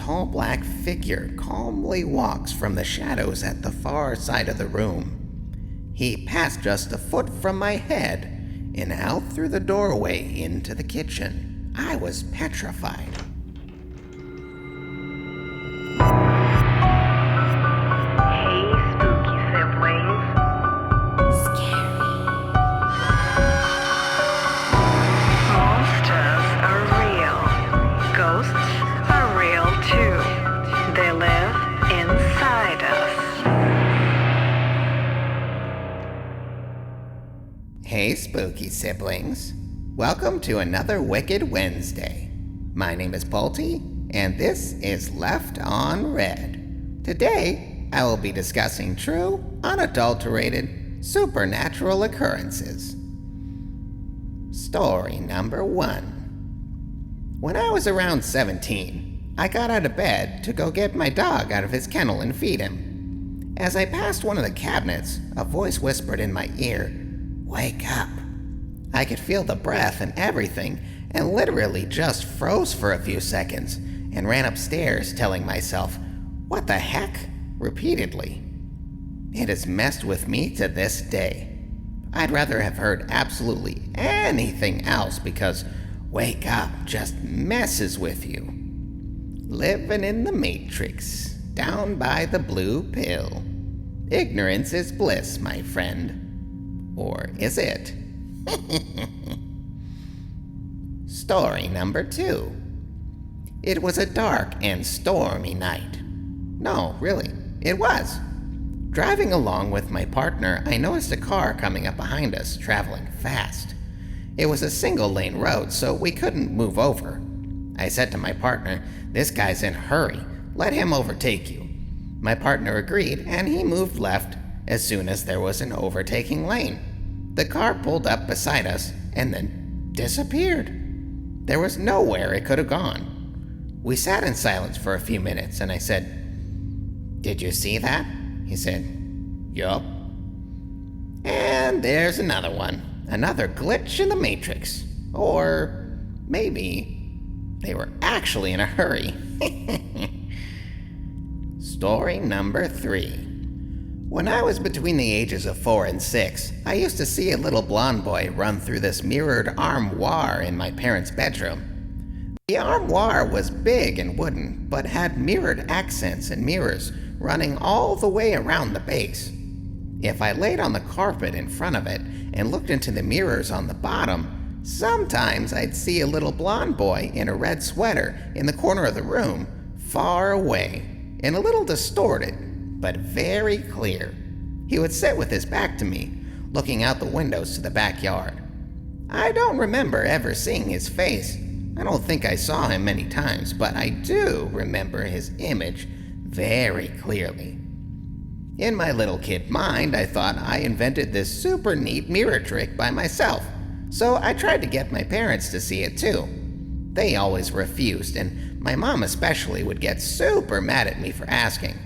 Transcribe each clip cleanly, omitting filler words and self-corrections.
tall black figure calmly walks from the shadows at the far side of the room. He passed just a foot from my head and out through the doorway into the kitchen. I was petrified. Hey, spooky siblings. Monsters are real. Ghosts are real too. They live inside us. Hey, spooky siblings. Welcome to another Wicked Wednesday. My name is Polty, and this is Left on Red. Today, I will be discussing true, unadulterated, supernatural occurrences. Story number 1. When I was around 17, I got out of bed to go get my dog out of his kennel and feed him. As I passed one of the cabinets, a voice whispered in my ear, "Wake up." I could feel the breath and everything, and literally just froze for a few seconds and ran upstairs telling myself, "What the heck?" repeatedly. It has messed with me to this day. I'd rather have heard absolutely anything else because wake up just messes with you. Living in the Matrix, down by the blue pill. Ignorance is bliss, my friend. Or is it? Story number 2. It was a dark and stormy night. No, really, it was. Driving along with my partner, I noticed a car coming up behind us, traveling fast. It was a single-lane road, so we couldn't move over. I said to my partner, "This guy's in a hurry. Let him overtake you." My partner agreed, and he moved left as soon as there was an overtaking lane. The car pulled up beside us and then disappeared. There was nowhere it could have gone. We sat in silence for a few minutes, and I said, "Did you see that?" He said, "Yup." And there's another one. Another glitch in the Matrix. Or maybe they were actually in a hurry. Story number 3. When I was between the ages of 4 and 6, I used to see a little blonde boy run through this mirrored armoire in my parents' bedroom. The armoire was big and wooden, but had mirrored accents and mirrors running all the way around the base. If I laid on the carpet in front of it and looked into the mirrors on the bottom, sometimes I'd see a little blonde boy in a red sweater in the corner of the room, far away, and a little distorted, but very clear. He would sit with his back to me, looking out the windows to the backyard. I don't remember ever seeing his face. I don't think I saw him many times, but I do remember his image very clearly. In my little kid mind, I thought I invented this super neat mirror trick by myself, so I tried to get my parents to see it too. They always refused, and my mom especially would get super mad at me for asking.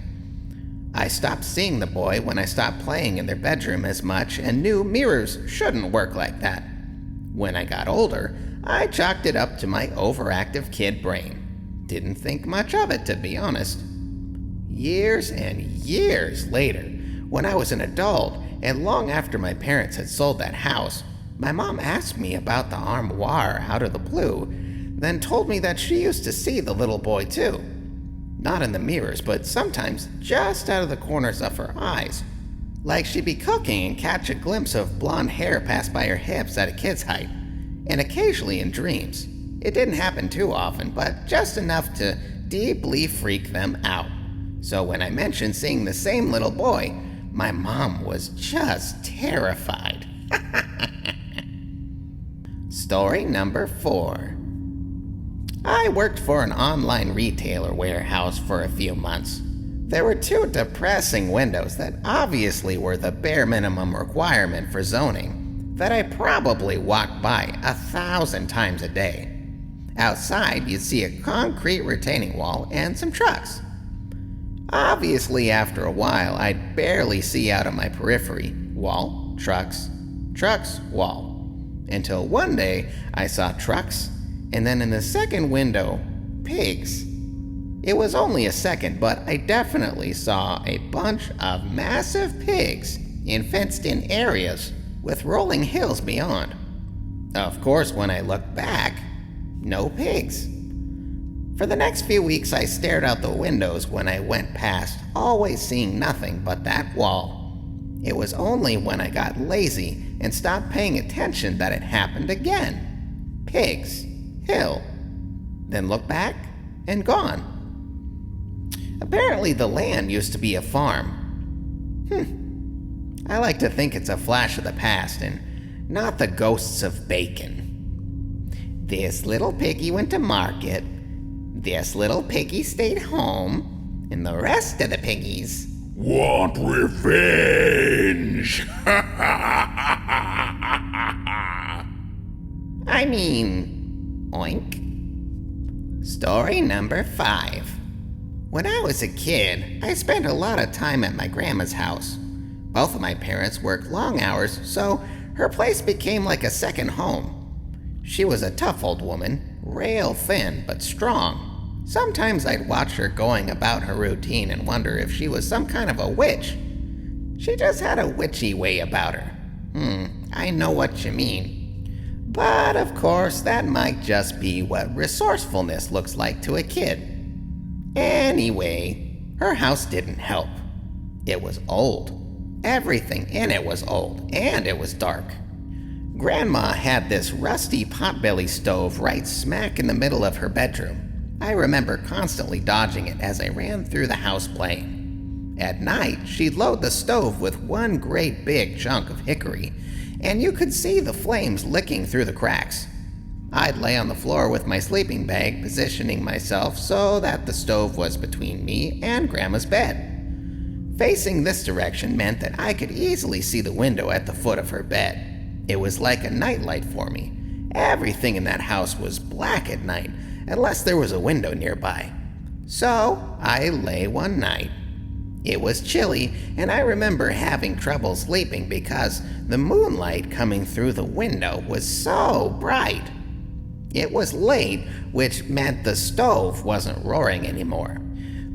I stopped seeing the boy when I stopped playing in their bedroom as much and knew mirrors shouldn't work like that. When I got older, I chalked it up to my overactive kid brain. Didn't think much of it, to be honest. Years and years later, when I was an adult and long after my parents had sold that house, my mom asked me about the armoire out of the blue, then told me that she used to see the little boy too. Not in the mirrors, but sometimes just out of the corners of her eyes. Like she'd be cooking and catch a glimpse of blonde hair pass by her hips at a kid's height. And occasionally in dreams. It didn't happen too often, but just enough to deeply freak them out. So when I mentioned seeing the same little boy, my mom was just terrified. Story number 4. I worked for an online retailer warehouse for a few months. There were 2 depressing windows that obviously were the bare minimum requirement for zoning that I probably walked by 1,000 times a day. Outside, you'd see a concrete retaining wall and some trucks. Obviously, after a while, I'd barely see out of my periphery. Wall, trucks, trucks, wall. Until one day, I saw trucks, and then in the second window, pigs. It was only a second, but I definitely saw a bunch of massive pigs in fenced-in areas with rolling hills beyond. Of course, when I looked back, no pigs. For the next few weeks, I stared out the windows when I went past, always seeing nothing but that wall. It was only when I got lazy and stopped paying attention that it happened again. Pigs, hill, then look back and gone. Apparently the land used to be a farm. I like to think it's a flash of the past and not the ghosts of bacon. This little piggy went to market, this little piggy stayed home, and the rest of the piggies want revenge. I mean, oink. Story number 5. When I was a kid, I spent a lot of time at my grandma's house. Both of my parents worked long hours, so her place became like a second home. She was a tough old woman, rail thin but strong. Sometimes I'd watch her going about her routine and wonder if she was some kind of a witch. She just had a witchy way about her. I know what you mean. But of course, that might just be what resourcefulness looks like to a kid. Anyway, her house didn't help. It was old. Everything in it was old, and it was dark. Grandma had this rusty potbelly stove right smack in the middle of her bedroom. I remember constantly dodging it as I ran through the house playing. At night, she'd load the stove with one great big chunk of hickory, and you could see the flames licking through the cracks. I'd lay on the floor with my sleeping bag, positioning myself so that the stove was between me and Grandma's bed. Facing this direction meant that I could easily see the window at the foot of her bed. It was like a nightlight for me. Everything in that house was black at night, unless there was a window nearby. So I lay one night. It was chilly, and I remember having trouble sleeping because the moonlight coming through the window was so bright. It was late, which meant the stove wasn't roaring anymore.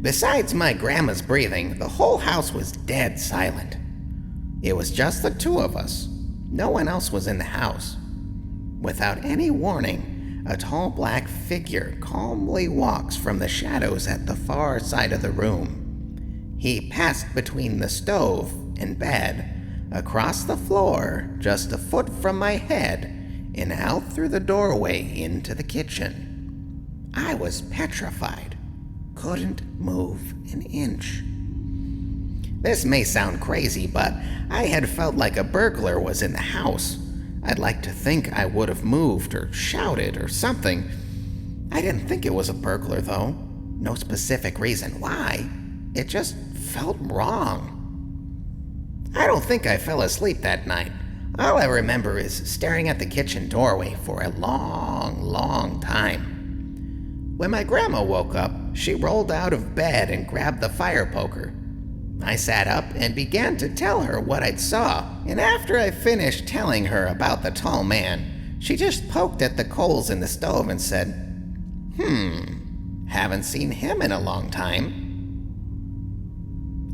Besides my grandma's breathing, the whole house was dead silent. It was just the two of us. No one else was in the house. Without any warning, a tall black figure calmly walks from the shadows at the far side of the room. He passed between the stove and bed, across the floor just a foot from my head, and out through the doorway into the kitchen. I was petrified. Couldn't move an inch. This may sound crazy, but I had felt like a burglar was in the house. I'd like to think I would have moved or shouted or something. I didn't think it was a burglar, though. No specific reason why. It just felt wrong. I don't think I fell asleep that night. All I remember is staring at the kitchen doorway for a long, long time. When my grandma woke up, she rolled out of bed and grabbed the fire poker. I sat up and began to tell her what I'd saw, and after I finished telling her about the tall man, she just poked at the coals in the stove and said, haven't seen him in a long time.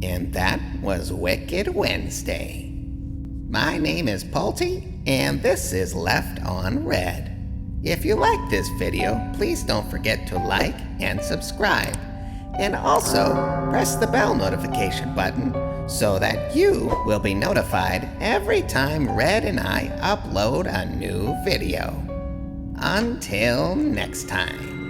And that was Wicked Wednesday. My name is Polty, and this is Left on Red. If you like this video, please don't forget to like and subscribe. And also, press the bell notification button so that you will be notified every time Red and I upload a new video. Until next time.